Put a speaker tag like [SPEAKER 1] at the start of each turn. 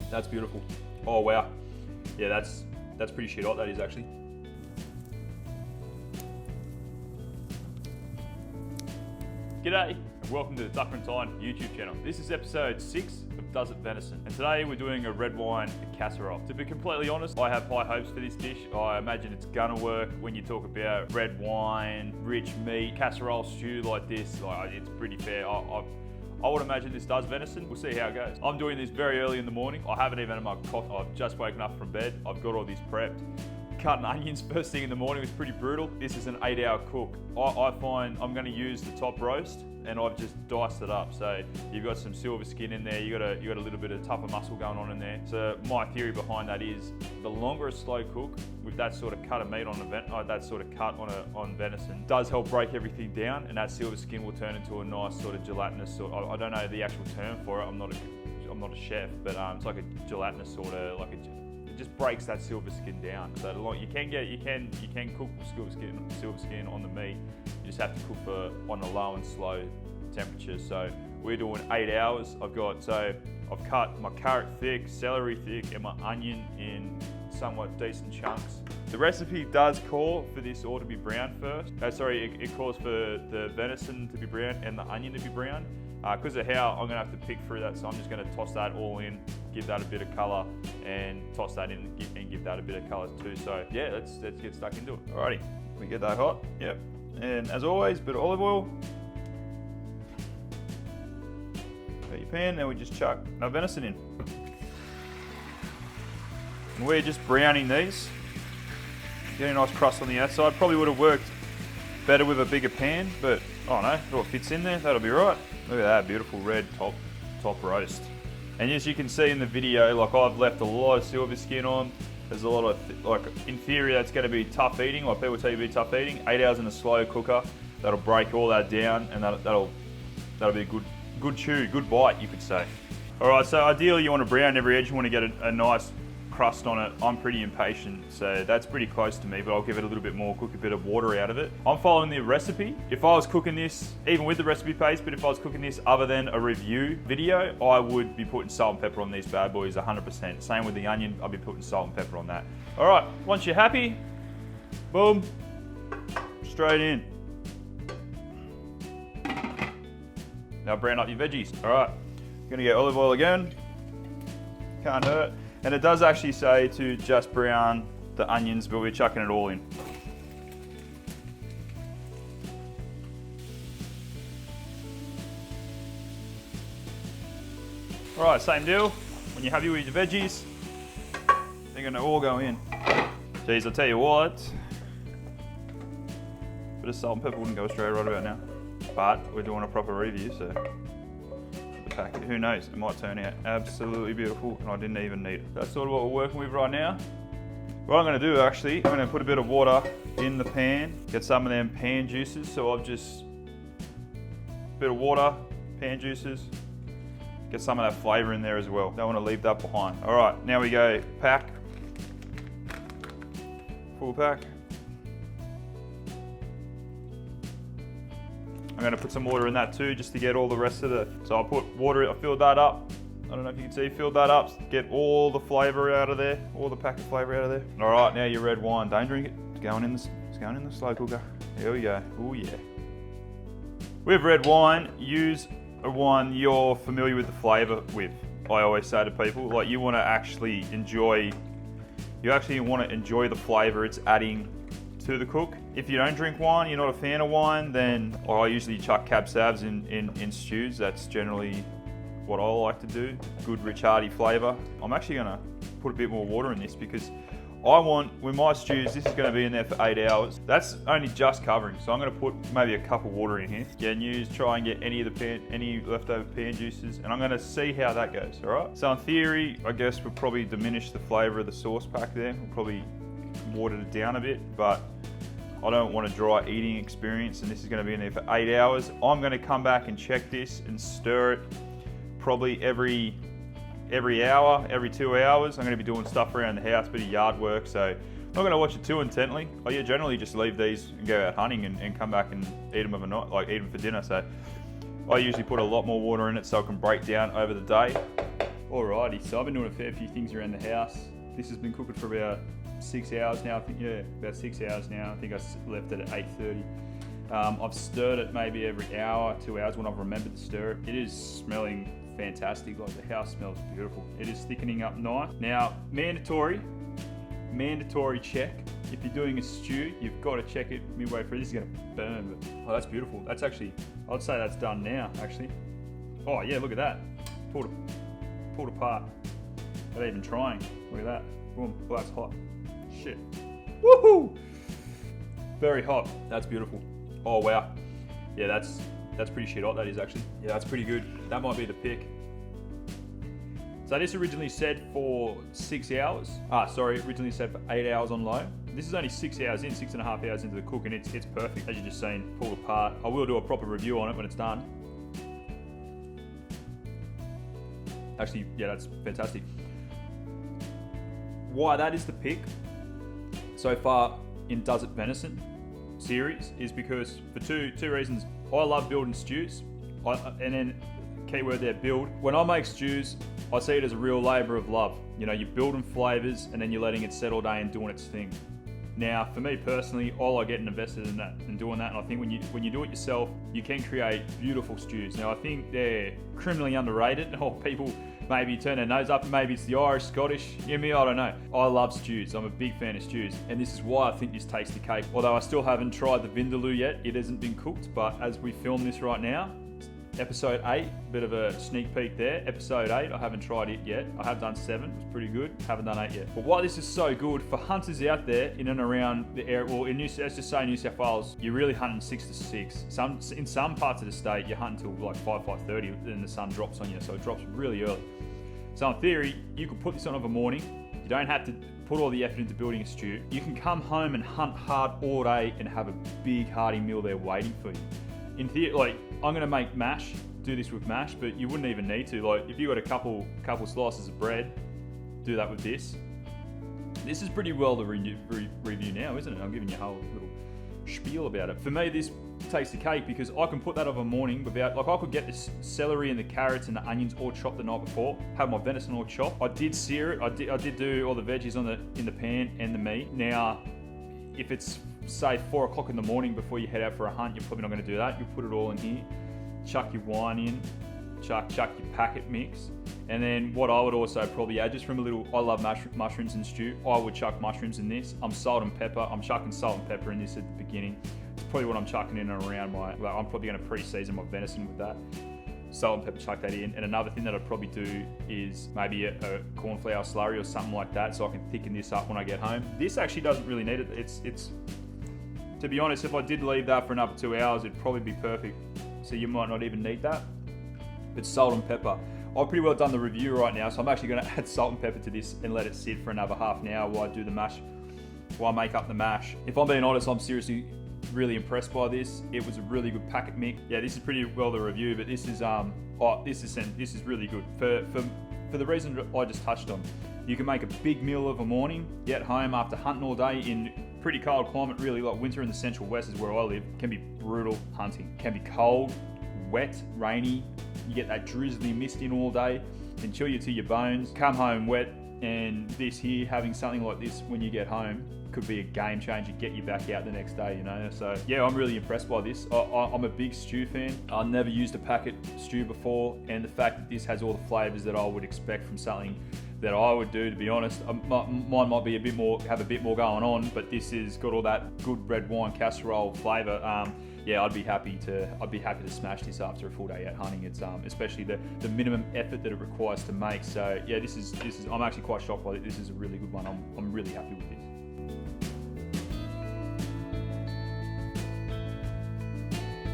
[SPEAKER 1] That's beautiful. Oh wow. Yeah, that's pretty shit hot, that is actually. G'day and welcome to the Ducker and Tyne YouTube channel. This is episode 6 of Does It Venison, and today we're doing a red wine casserole. To be completely honest, I have high hopes for this dish. I imagine it's gonna work. When you talk about red wine, rich meat, casserole stew like this, like, it's pretty fair. I would imagine this does venison. We'll see how it goes. I'm doing this very early in the morning. I haven't even had my coffee. I've just woken up from bed. I've got all this prepped. Cutting onions first thing in the morning was pretty brutal. This is an 8-hour cook. I find I'm gonna use the top roast and I've just diced it up. So you've got some silver skin in there, you got a little bit of tougher muscle going on in there. So my theory behind that is the longer a slow cook with that sort of cut of meat on on venison does help break everything down, and that silver skin will turn into a nice sort of gelatinous sort. I don't know the actual term for it. I'm not a chef, but it's like a gelatinous sort of like it just breaks that silver skin down. So you can cook silver skin on the meat. You just have to cook on a low and slow temperature. So we're doing 8 hours. I've cut my carrot thick, celery thick, and my onion in somewhat decent chunks. The recipe does call for this all to be brown first. It calls for the venison to be brown and the onion to be brown. Because of how I'm gonna have to pick through that, so I'm just gonna toss that all in, give that a bit of color, and toss that in and give that a bit of color too. So yeah, let's get stuck into it. Alrighty, we get that hot. Yep. And as always, bit of olive oil. Got your pan, then we just chuck our venison in. And we're just browning these. Getting a nice crust on the outside. Probably would have worked better with a bigger pan, but oh no, it all fits in there, that'll be right. Look at that beautiful red top roast. And as you can see in the video, like I've left a lot of silver skin on. There's a lot of, like in theory that's gonna be tough eating, like people tell you to be tough eating. 8 hours in a slow cooker, that'll break all that down, and that'll be a good chew, good bite you could say. All right, so ideally you want to brown every edge, you want to get a nice crust on it. I'm pretty impatient, so that's pretty close to me, but I'll give it a little bit more, cook a bit of water out of it. I'm following the recipe. If I was cooking this, even with the recipe paste, but if I was cooking this other than a review video, I would be putting salt and pepper on these bad boys 100%. Same with the onion, I'll be putting salt and pepper on that. All right, once you're happy, boom, straight in. Now brown up your veggies. All right, gonna get olive oil again, can't hurt. And it does actually say to just brown the onions, but we're chucking it all in. All right, same deal. When you're happy with your veggies, they're gonna all go in. Geez, I'll tell you what, a bit of salt and pepper wouldn't go straight right about now. But we're doing a proper review, so who knows, it might turn out absolutely beautiful and I didn't even need it. That's sort of what we're working with right now. What I'm gonna do actually, I'm gonna put a bit of water in the pan, get some of them pan juices. So I've just, a bit of water, pan juices, get some of that flavor in there as well. Don't wanna leave that behind. All right, now we go pack, full pack. I'm gonna put some water in that too, just to get all the rest of so I'll put water, I filled that up. I don't know if you can see, filled that up, get all the flavor out of there, all the pack of flavor out of there. All right, now your red wine, don't drink it. It's going in the slow cooker. Here we go, oh yeah. With red wine, use a wine you're familiar with the flavor with. I always say to people, like you wanna actually enjoy the flavor it's adding to the cook. If you don't drink wine, you're not a fan of wine, then I usually chuck cab savs in stews. That's generally what I like to do. Good rich hearty flavour. I'm actually gonna put a bit more water in this because with my stews, this is gonna be in there for 8 hours. That's only just covering, so I'm gonna put maybe a cup of water in here. Try and get any leftover pan juices, and I'm gonna see how that goes, all right? So in theory, I guess we'll probably diminish the flavour of the sauce pack there. We'll probably water it down a bit, but I don't want a dry eating experience, and this is going to be in there for 8 hours. I'm going to come back and check this and stir it probably every hour, every 2 hours. I'm going to be doing stuff around the house, bit of yard work, so I'm not going to watch it too intently. I generally just leave these and go out hunting and come back and eat them overnight, eat them for dinner. So I usually put a lot more water in it so it can break down over the day. Alrighty, so I've been doing a fair few things around the house. This has been cooking for about 6 hours now. I think, yeah, about 6 hours now. I think I left it at 8:30. I've stirred it maybe every hour, 2 hours when I've remembered to stir it. It is smelling fantastic. Like, the house smells beautiful. It is thickening up nice. Now, mandatory check. If you're doing a stew, you've got to check it midway through. This is going to burn, but oh, that's beautiful. That's actually, I'd say that's done now, actually. Oh yeah, look at that. Pulled apart. Not even trying. Look at that. Boom. Oh, that's hot. Shit. Woohoo! Very hot. That's beautiful. Oh wow. Yeah, that's pretty shit hot, that is actually. Yeah, that's pretty good. That might be the pick. So this originally said for 6 hours. Originally said for 8 hours on low. This is only 6 hours in, 6.5 hours into the cook, and it's perfect. As you just seen, pulled apart. I will do a proper review on it when it's done. Actually, yeah, that's fantastic. Why that is the pick so far in Does It Venison series is because for two reasons. I love building stews, and then keyword there, build. When I make stews, I see it as a real labour of love. You know, you're building flavours and then you're letting it set all day and doing its thing. Now, for me personally, I get invested in that and doing that, and I think when you do it yourself, you can create beautiful stews. Now, I think they're criminally underrated, or people maybe turn their nose up. Maybe it's the Irish, Scottish, I don't know. I love stews. I'm a big fan of stews, and this is why I think this takes the cake. Although I still haven't tried the vindaloo yet. It hasn't been cooked, but as we film this right now, episode 8, bit of a sneak peek there. Episode 8, I haven't tried it yet. I have done 7, it was pretty good. Haven't done 8 yet. But why this is so good for hunters out there in and around the area, well, let's just say New South Wales, you're really hunting 6 to 6. In some parts of the state, you're hunting till like 5:30, and the sun drops on you, so it drops really early. So in theory, you could put this on of a morning. You don't have to put all the effort into building a stew. You can come home and hunt hard all day and have a big hearty meal there waiting for you. In theory, like, I'm gonna make mash, do this with mash, but you wouldn't even need to. Like, if you got a couple slices of bread, do that with this. This is pretty well the review now, isn't it? I'm giving you a whole little spiel about it. For me, this takes the cake because I can put that over a morning without, like, I could get the celery and the carrots and the onions all chopped the night before, have my venison all chopped. I did sear it. I did do all the veggies in the pan and the meat. Now, if it's say 4 o'clock in the morning before you head out for a hunt, you're probably not going to do that. You put it all in here, chuck your wine in, chuck your packet mix, and then what I would also probably add, just from a little, I love mushrooms in stew, I would chuck mushrooms in this. I'm chucking salt and pepper in this at the beginning. It's probably what I'm chucking in and around I'm probably going to pre-season my venison with that. Salt and pepper, chuck that in. And another thing that I'd probably do is maybe a cornflour slurry or something like that, so I can thicken this up when I get home. This actually doesn't really need it. It's to be honest, if I did leave that for another 2 hours, it'd probably be perfect. So you might not even need that. But salt and pepper. I've pretty well done the review right now, so I'm actually going to add salt and pepper to this and let it sit for another half an hour while I do the mash, while I make up the mash. If I'm being honest, I'm seriously really impressed by this. It was a really good packet mix. Yeah, this is pretty well the review, but this is this is really good for the reason I just touched on. You can make a big meal of a morning, get home after hunting all day in pretty cold climate, really, like winter in the central west is where I live. Can be brutal hunting. Can be cold, wet, rainy. You get that drizzly mist in all day, can chill you to your bones. Come home wet, and this here, having something like this when you get home, could be a game changer, get you back out the next day, you know. So yeah, I'm really impressed by this. I'm a big stew fan. I've never used a packet stew before, and the fact that this has all the flavors that I would expect from something that I would do, to be honest. Mine might be have a bit more going on, but this has got all that good red wine casserole flavor. Yeah, I'd be happy to smash this after a full day out hunting. It's especially the minimum effort that it requires to make. So yeah, this is I'm actually quite shocked by it. This is a really good one. I'm really happy with this.